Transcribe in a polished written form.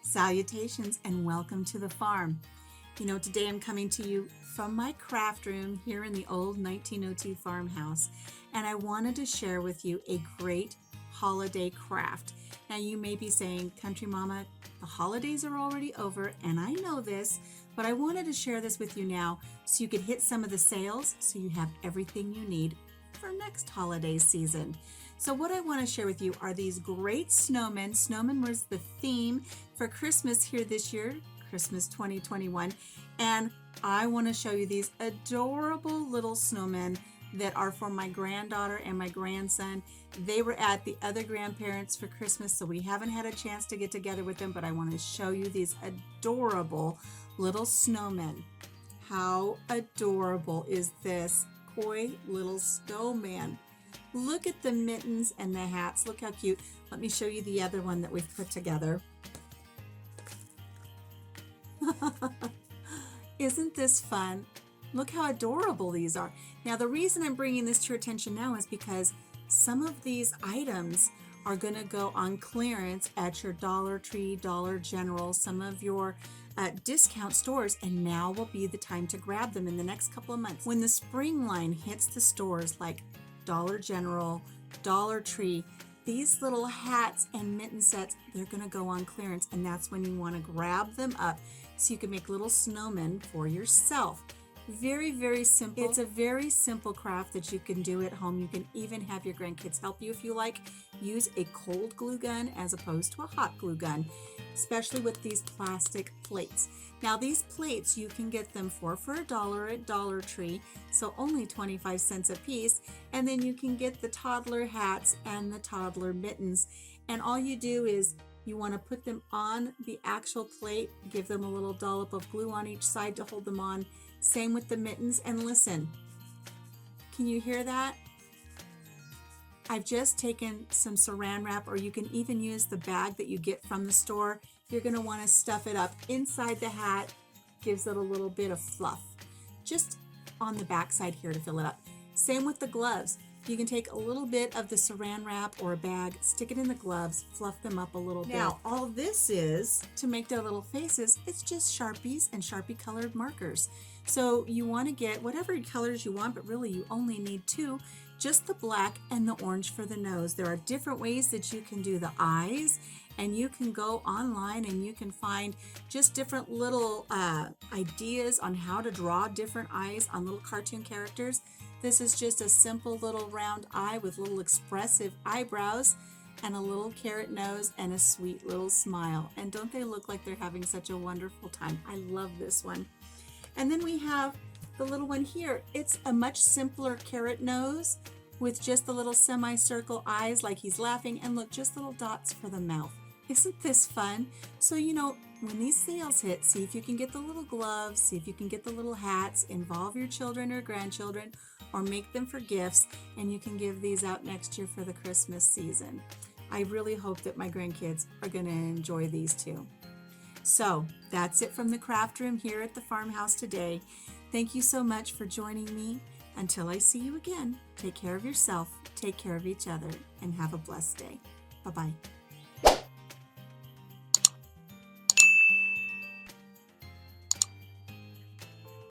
Salutations and welcome to the farm. Today I'm coming to you from my craft room here in the old 1902 farmhouse, and I wanted to share with you a great holiday craft. Now you may be saying, Country Mama, the holidays are already over, and I know this, but I wanted to share this with you now so you could hit some of the sales so you have everything you need for next holiday season. So what I want to share with you are these great snowmen. Snowman was the theme for Christmas here this year, Christmas 2021. And I want to show you these adorable little snowmen that are for my granddaughter and my grandson. They were at the other grandparents for Christmas, so we haven't had a chance to get together with them, but I want to show you these adorable little snowmen. How adorable is this coy little snowman? Look at the mittens and the hats. Look how cute. Let me show you the other one that we've put together. Isn't this fun? Look how adorable these are. Now, the reason I'm bringing this to your attention now is because some of these items are going to go on clearance at your Dollar Tree, Dollar General, some of your discount stores, and now will be the time to grab them in the next couple of months. When the spring line hits the stores like Dollar General, Dollar Tree, these little hats and mitten sets, they're going to go on clearance, and that's when you want to grab them up so you can make little snowmen for yourself. Very, very simple. It's a very simple craft that you can do at home. You can even have your grandkids help you if you like. Use a cold glue gun as opposed to a hot glue gun, especially with these plastic plates. Now these plates, you can get them for $1 at Dollar Tree, so only 25 cents a piece, and then you can get the toddler hats and the toddler mittens, and all you do is you want to put them on the actual plate, give them a little dollop of glue on each side to hold them on. Same with the mittens, and listen, can you hear that? I've just taken some saran wrap, or you can even use the bag that you get from the store. You're going to want to stuff it up inside the hat, gives it a little bit of fluff, just on the back side here to fill it up. Same with the gloves. You can take a little bit of the saran wrap or a bag, stick it in the gloves, fluff them up a little bit. Now, all this is to make their little faces, it's just Sharpies and Sharpie colored markers. So you want to get whatever colors you want, but really you only need two, just the black and the orange for the nose. There are different ways that you can do the eyes, and you can go online and you can find just different little ideas on how to draw different eyes on little cartoon characters. This is just a simple little round eye with little expressive eyebrows and a little carrot nose and a sweet little smile. And don't they look like they're having such a wonderful time? I love this one. And then we have the little one here. It's a much simpler carrot nose with just the little semicircle eyes like he's laughing, and look, just little dots for the mouth. Isn't this fun? So, when these sales hit, see if you can get the little gloves, see if you can get the little hats, involve your children or grandchildren, or make them for gifts, and you can give these out next year for the Christmas season. I really hope that my grandkids are going to enjoy these too. So that's it from the craft room here at the farmhouse today. Thank you so much for joining me. Until I see you again, take care of yourself, take care of each other, and have a blessed day. Bye-bye.